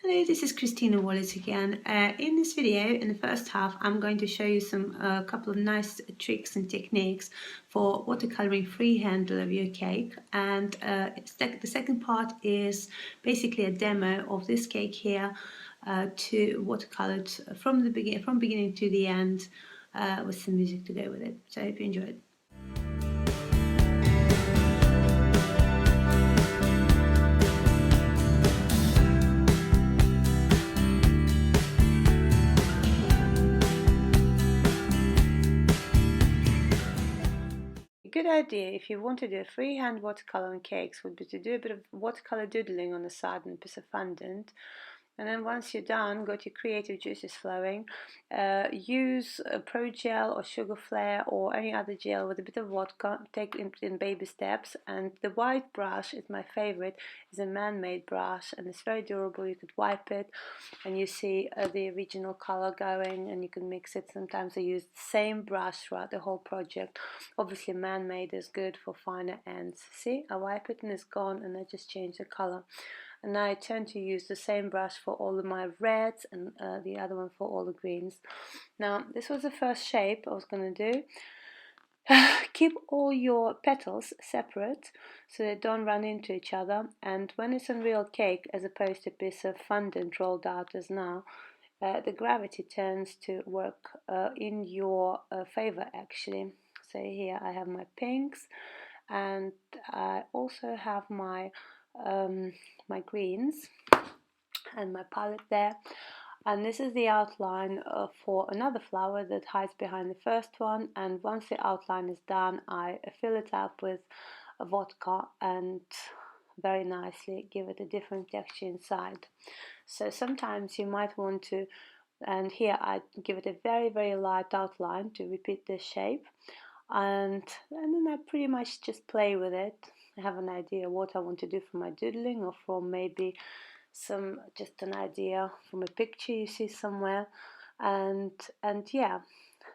Hello, this is Christina Wallace again. In this video, in the first half, I'm going to show you a couple of nice tricks and techniques for watercoloring freehand of your cake. And the second part is basically a demo of this cake here to watercolored from beginning to the end with some music to go with it. So I hope you enjoy it. A good idea if you want to do a freehand watercolor on cakes would be to do a bit of watercolor doodling on the side and a piece of fondant. And then once you're done, got your creative juices flowing, use a pro gel or sugar flare or any other gel with a bit of vodka, take it in baby steps. And the white brush is my favorite, is a man-made brush and it's very durable. You could wipe it and you see the original color going and you can mix it. Sometimes I use the same brush throughout the whole project. Obviously man-made is good for finer ends. See, I wipe it and it's gone and I just change the color. And now I tend to use the same brush for all of my reds and the other one for all the greens. Now this was the first shape I was going to do. Keep all your petals separate so they don't run into each other, and when it's a real cake as opposed to a piece of fondant rolled out as now, the gravity tends to work in your favor actually. So here I have my pinks and I also have my my greens and my palette there, and this is the outline for another flower that hides behind the first one. And once the outline is done, I fill it up with a vodka and very nicely give it a different texture inside. So sometimes you might want to, and here I give it a very light outline to repeat this shape, and then I pretty much just play with it. I have an idea what I want to do for my doodling, or for maybe just an idea from a picture you see somewhere. And yeah,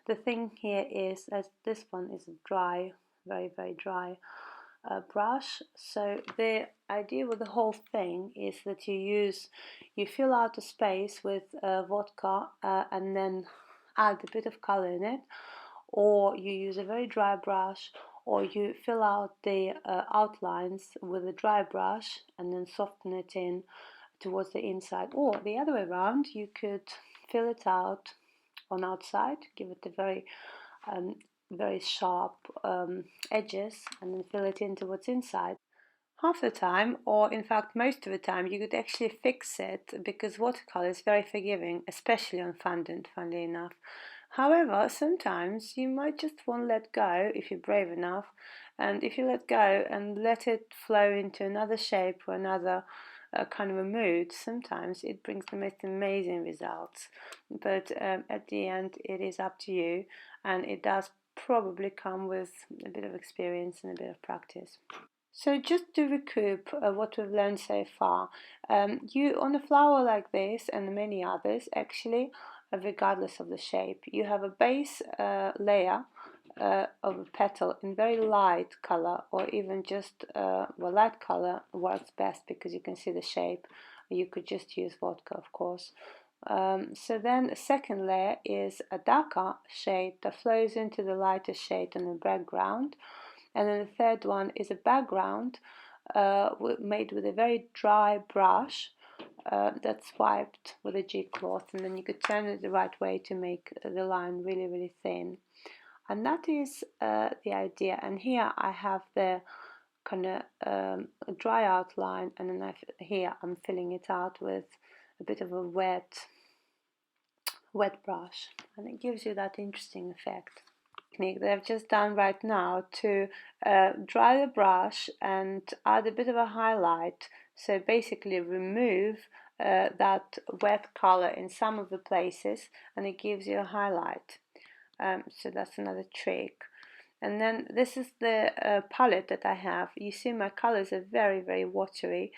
the thing here is that this one is a dry, very dry brush. So the idea with the whole thing is that you fill out a space with vodka and then add a bit of color in it, or you use a very dry brush, or you fill out the outlines with a dry brush and then soften it in towards the inside, or the other way around, you could fill it out on outside, give it a very sharp edges, and then fill it in towards inside. Half the time, or in fact most of the time, you could actually fix it because watercolor is very forgiving, especially on fondant, funnily enough. However, sometimes you might just want to let go if you're brave enough, and if you let go and let it flow into another shape or another kind of a mood, sometimes it brings the most amazing results. But at the end, it is up to you, and it does probably come with a bit of experience and a bit of practice. So just to recoup what we've learned so far, you on a flower like this and many others actually, regardless of the shape, you have a base layer of a petal in very light color, or even just well, light color works best because you can see the shape. You could just use vodka, of course. So then the second layer is a darker shade that flows into the lighter shade on the background. And then the third one is a background made with a very dry brush that's wiped with a G-cloth, and then you could turn it the right way to make the line really thin. And that is the idea. And here I have the kind of dry outline, and then here I'm filling it out with a bit of a wet brush, and it gives you that interesting effect. Technique that I've just done right now to dry the brush and add a bit of a highlight, so basically remove that wet color in some of the places and it gives you a highlight. So that's another trick. And then this is the palette that I have. You see my colors are very watery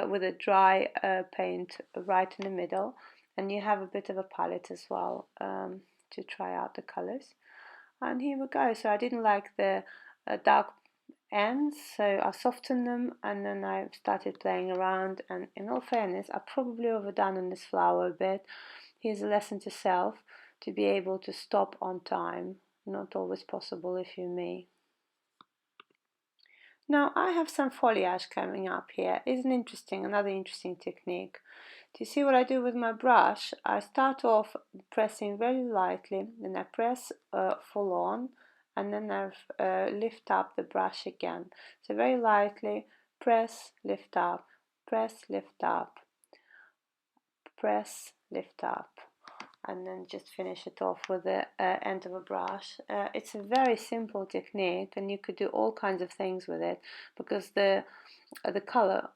with a dry paint right in the middle, and you have a bit of a palette as well to try out the colors. And here we go. So I didn't like the dark ends, so I softened them and then I started playing around, and in all fairness I probably overdone on this flower a bit. Here's a lesson to self, to be able to stop on time, not always possible if you're me. Now I have some foliage coming up here. Isn't interesting? Another interesting technique. Do you see what I do with my brush? I start off pressing very lightly, then I press full on, and then I lift up the brush again. So very lightly, press, lift up, press, lift up, press, lift up, and then just finish it off with the end of a brush. It's a very simple technique, and you could do all kinds of things with it because the color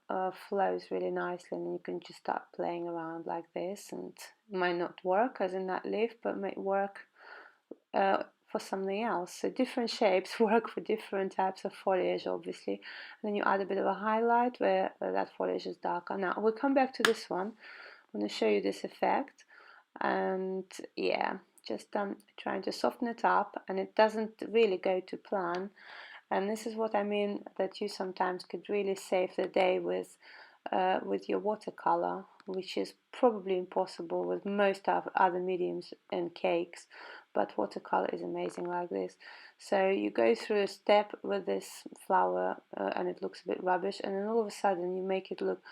flows really nicely, and you can just start playing around like this, and it might not work as in that leaf, but might work for something else. So different shapes work for different types of foliage, obviously. And then you add a bit of a highlight where that foliage is darker. Now we'll come back to this one. I'm going to show you this effect, and yeah, just trying to soften it up, and it doesn't really go to plan. And this is what I mean, that you sometimes could really save the day with your watercolor, which is probably impossible with most other mediums and cakes, but watercolor is amazing like this. So you go through a step with this flower and it looks a bit rubbish, and then all of a sudden you make it look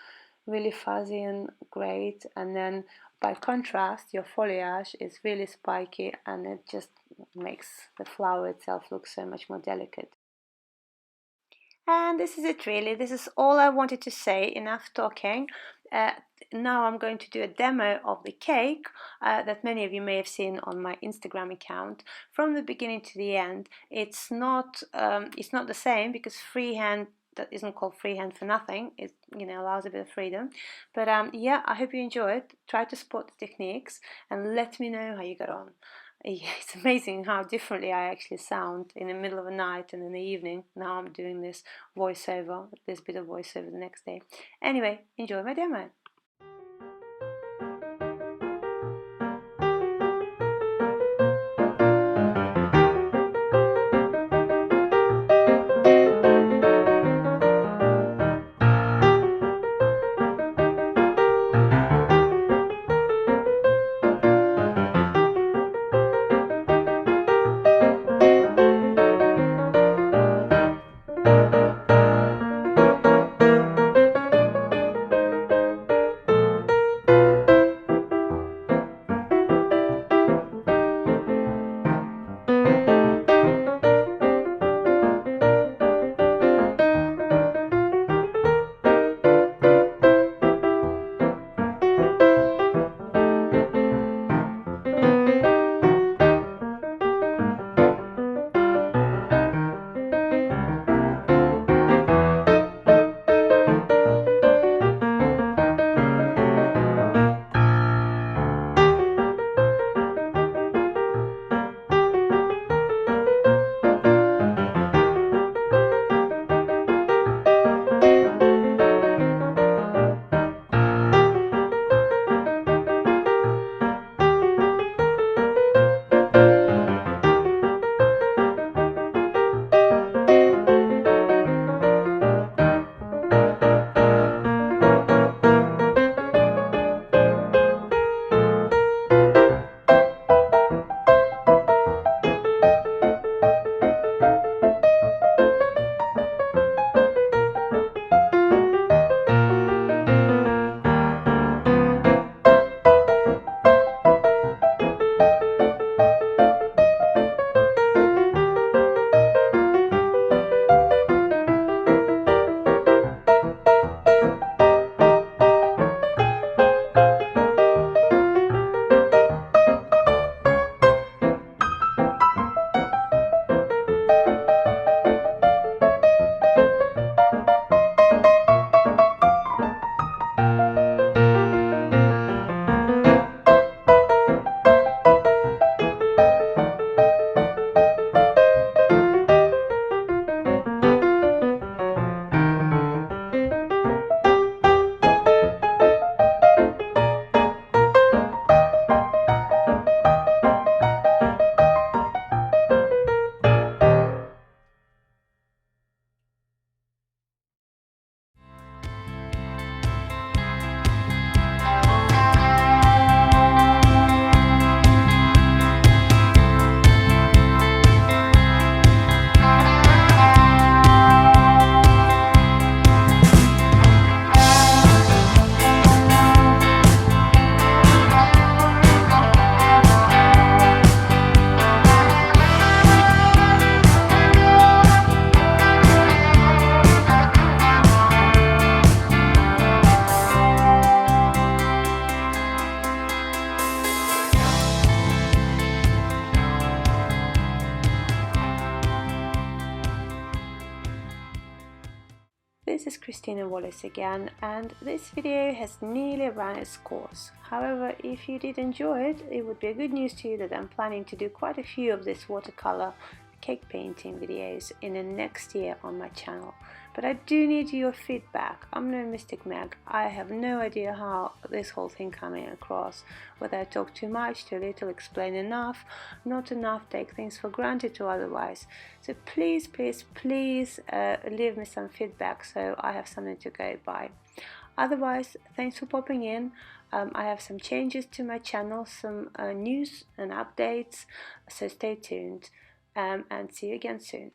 really fuzzy and great, and then by contrast your foliage is really spiky, and it just makes the flower itself look so much more delicate. And this is it really. This is all I wanted to say. Enough talking. Now I'm going to do a demo of the cake that many of you may have seen on my Instagram account. From the beginning to the end, it's not the same, because freehand, that isn't called freehand for nothing. It allows a bit of freedom. But yeah, I hope you enjoy it. Try to spot the techniques and let me know how you got on. Yeah, it's amazing how differently I actually sound in the middle of the night and in the evening. Now I'm doing this voiceover, this bit of voiceover the next day. Anyway, enjoy my demo. Christina Wallace again, and this video has nearly run its course. However, if you did enjoy it, it would be good news to you that I'm planning to do quite a few of these watercolor cake painting videos in the next year on my channel. But I do need your feedback. I'm no Mystic Meg. I have no idea how this whole thing coming across, whether I talk too much, too little, explain enough, not enough, take things for granted or otherwise. So please, please, please leave me some feedback so I have something to go by. Otherwise, thanks for popping in. I have some changes to my channel, some news and updates, so stay tuned, and see you again soon.